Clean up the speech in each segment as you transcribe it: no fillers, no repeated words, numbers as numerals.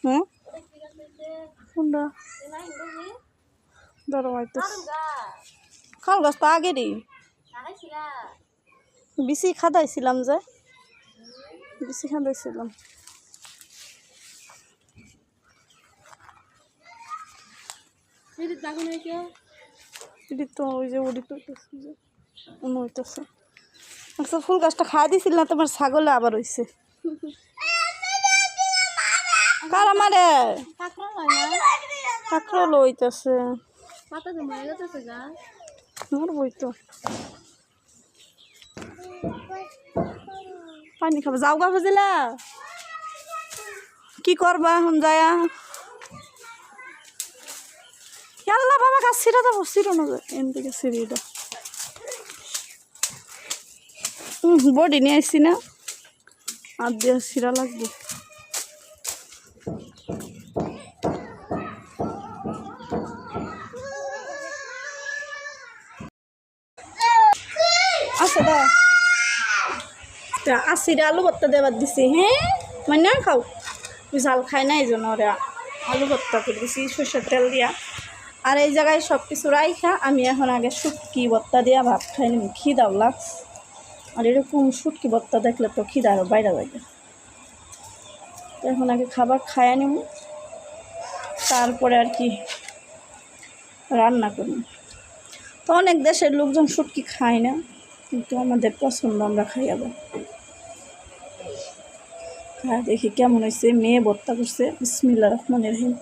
হুম কোনটা ধরো হয়তো খাল গাছ তো আগেরই বিসি খাদাইছিলাম যে বিসি খাদাইছিলাম এটি তো ওই যে উড়ি তো হইতেছে আচ্ছা ফুল গাছটা খাওয়া দিছিল না তোমার ছাগলে আবার হইছে কার আমারে কাকরল হইতেছে মরবই তো পানি খাবো যাও গা বুঝলা কি করবা এখন যায়া আল্লাহ বাবা গাছ ছিঁড়া যাবো ছিঁড়ো না এন থেকে ছিঁড়িটা বডি নিয়ে আসছি না আর দিয়ে ছিঁড়া লাগবে আচ্ছা দাও আসিরে আলু ভর্তা দেবার দিছি হ্যাঁ মানে খাও তুই ঝাল খাই না এই জন্য ওরা আলু ভর্তা করে দিছি সরষের তেল দিয়া আর এই জায়গায় সব কিছু রাইখা আমি এখন আগে শুটকি ভর্তা দিয়া ভাত খাই নিব খিদাও লাগছে আর এরকম শুটকি ভর্তা দেখলে তো খিদা আরও বাইরে লাগে তো এখন আগে খাবার খাইয়া নিব তারপরে আর কি রান্না করব তো অনেক দেশের লোকজন শুটকি খায় না কিন্তু আমাদের পছন্দ আমরা খাই আবার হ্যাঁ দেখি কেমন হয়েছে মেয়ে ভর্তা করছে বিসমিল্লাহির রহমানির রহিম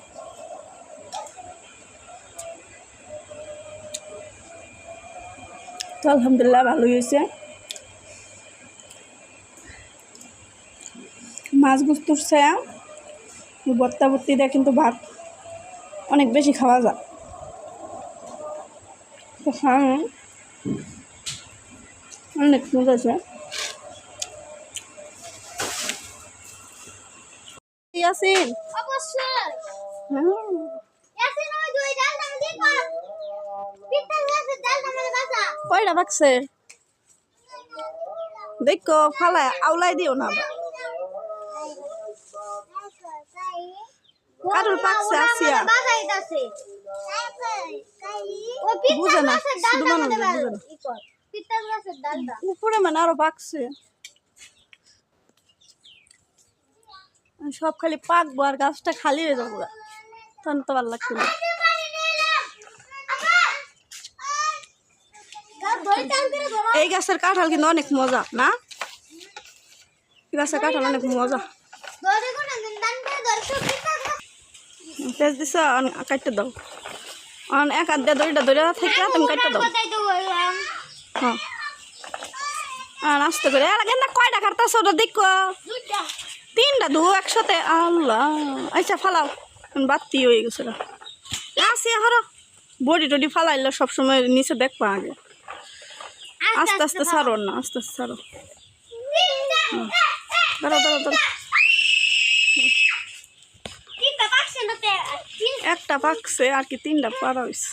তো আলহামদুলিল্লাহ ভালোই হয়েছে মাছ গুস্তুরছে ভর্তা ভর্তি দেয় কিন্তু ভাত অনেক বেশি খাওয়া যায় তো হ্যাঁ অনেক মজা আছে ইয়াসিন অবশ্যই ইয়াসিন ওই দুই ডাল দাম দি কর পিঠা গাছের ডাল দাম মানে বাসা কয়টা বাক্সে দেখো ফালা আউলাই দিও না কারুর পাকছে আসিয়া বাসাইতাছে ও পিঠা গাছের ডাল দাম মানে বুঝে না পিঠা গাছের ডালটা উপরে মানে আরো পাকছে সব খালি পাকবো আর গাছটা খালি হয়ে যাবো তখন তো ভালো লাগছে না এই গাছের কাঁঠাল কিন্তু অনেক মজা না এই গাছের কাঁঠাল অনেক মজা পেঁচ দিছ কাটতে দাও এক হাত দিয়ে দড়িটা ধরে থেকে তুমি কাটতে দাও হ্যাঁ আর আস্তে করে না কয়টা কাটতেছ ওটা দেখো তিনটা দু একসাথে আল্লাহ আচ্ছা ফালাও বাতি হয়ে গেছে আসি হারো বডি টডি ফালাইলে সবসময় নিচে দেখবা আগে আস্তে আস্তে ছাড়ো না আস্তে আস্তে ছাড়ো দাঁড়াও দাঁড়াও দাঁড়াও একটা পাকছে আর কি তিনটা পারা হয়েছে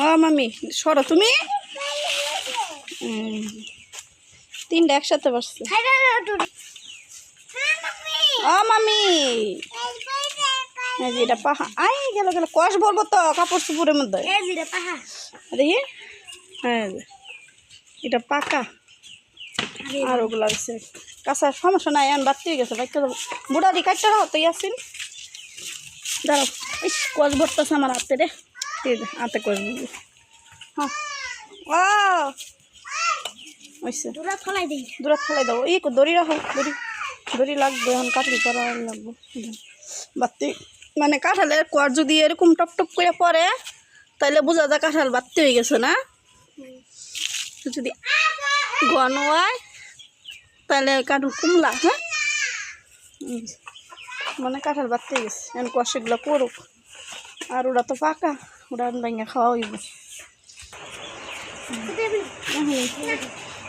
ও মামি সরো তুমি তিনটা একসাথে পারছে ও মামি এটা পাহা আই গেল গেল কষ বলবো তো কাপড় চুপুরের মধ্যে দেখি হ্যাঁ এটা পাকা আর ওগুলো হচ্ছে কাঁচা সমস্যা নাই এখন বাড়তে হয়ে গেছে বাইকটা যাবো বুড়া দি কাটতে রাখো তো আসিন দাঁড়াও ইস কষ ভরতেছে আমার হাতে রে হাতে কষ দিবি হ্যাঁ ও দূরাত ফেলাই দেবো এই দড়ি রাখো দড়ি লাগবে এখন কাঠি করা লাগবে বাড়তে মানে কাঁঠালের কোয়ার যদি এরকম টপ টপ করে পড়ে তাহলে বোঝা যায় কাঁঠাল বাড়তে হয়ে গেছে না যদি ঘন হয় তাহলে কাঁঠাল কুমলা হ্যাঁ মানে কাঁঠাল বাড়তে গেছে এখন কষেগুলো করুক আর ওরা তো পাকা ওরা ভেঙে খাওয়া হইব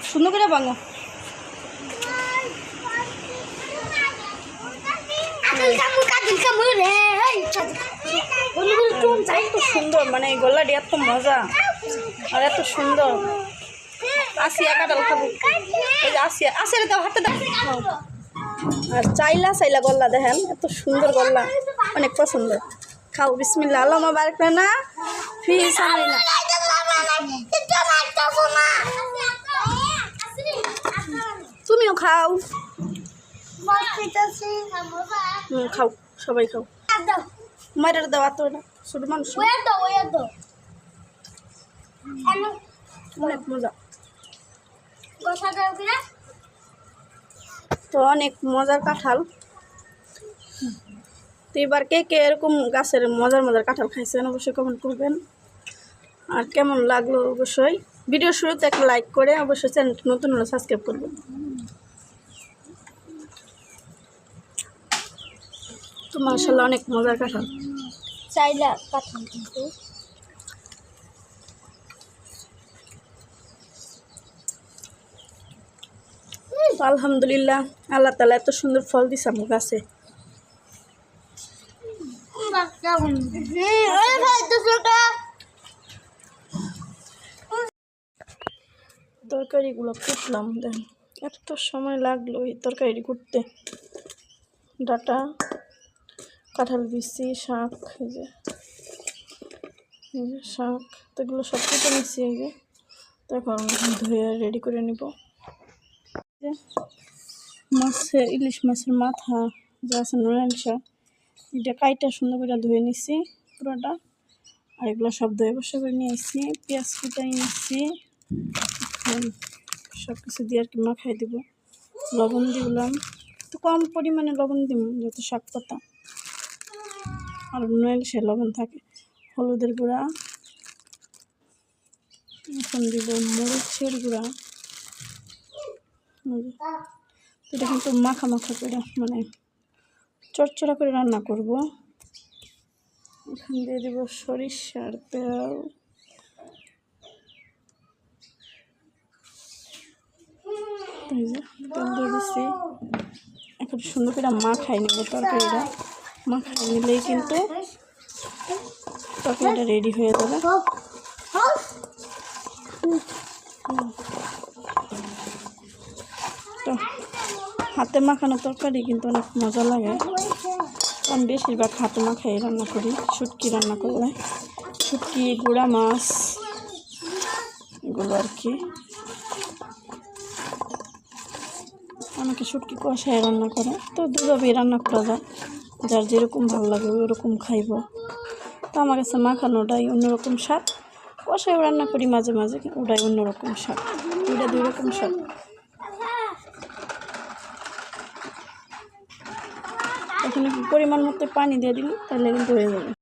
সুন্দর করে ভাঙো সুন্দর মানে এই গোল্লাটি এত মজা আর এত সুন্দর আসিয়া কাঁঠাল খাবো। এই যে আসিয়া, আসিয়া দাও, হাতে দাও। আর চাইলা চাইলা গল্লা দেখেন, এত সুন্দর গল্লা, অনেক পছন্দ। খাও, বিসমিল্লাহ। আল্লাহ বারেক না ফি সামিনা। তুমিও খাও। খাও, সবাই খাও। মায়ের দাও, তো না ছোট মানুষ, অনেক মজা। তো অনেক মজার কাঁঠাল। তো এবার কে কে এরকম গাছের মজার মজার কাঁঠাল খাইছেন অবশ্যই কমেন্ট করবেন। আর কেমন লাগলো অবশ্যই ভিডিও শুরুতে একটা লাইক করে অবশ্যই চ্যানেলটা নতুন হলে সাবস্ক্রাইব করবেন। তো মাশাআল্লাহ অনেক মজার কাঁঠাল। চাইলা কাঁঠাল কিন্তু আলহামদুলিল্লাহ, আল্লাহ তাআলা এত সুন্দর ফল দিছে আমার গাছে। তরকারিগুলো কুটলাম, দেন এত সময় লাগলো এই তরকারি কুটতে। ডাটা, কাঁঠাল বিচি, শাক, এই যে শাক, তো এগুলো সব কেটে নিচ্ছি। এই যে তো এখন ধুয়ে রেডি করে নিব। মাছের, ইলিশ মাছের মাথা যা আছে নুরাংশা, এটা কাইটা সুন্দর করে ধুয়ে নিচ্ছি পুরোটা। আর এগুলো সব ধুয়ে বসে করে নিয়ে আসছি, পেঁয়াজ কুটাই নিচ্ছি, সব কিছু দিয়ে আর কি মাখাই দিব। লবণ দিলাম, তো কম পরিমাণে লবণ দিব যেহেতু শাক পাতা, আর নইলে সে লবণ থাকে। হলুদের গুঁড়া, এখন দিব মরিচের গুঁড়া। এটা কিন্তু মাখা মাখা করে মানে চটচড়া করে রান্না করব। এখান দিয়ে দেব সরিষার তেল, এই যে তেল দিয়ে দিচ্ছি। এখন সুন্দর করে মাখাই নেব তরকারিটা। মাখাই নিলেই কিন্তু তরকারিটা রেডি হয়ে যাবে। তো হাতে মাখানো তরকারি কিন্তু অনেক মজা লাগে। আমি বেশিরভাগ হাতে মাখাই রান্না করি। শুটকি রান্না করলে, শুটকি, গুঁড়া মাছ, এগুলো আর কি। অনেকে শুটকি কষায় রান্না করে, তো দুভাবেই রান্না করা যায়, যার যেরকম ভালো লাগে ওইরকম খাইব। তো আমার কাছে মাখানোটাই অন্যরকম স্বাদ, কষায়ও রান্না করি মাঝে মাঝে, ওটাই অন্যরকম স্বাদ, ওইটা দুই রকম স্বাদ। এখানে পরিমাণ মতো পানি দিয়ে দিলে তাহলে কিন্তু হয়ে যাবে।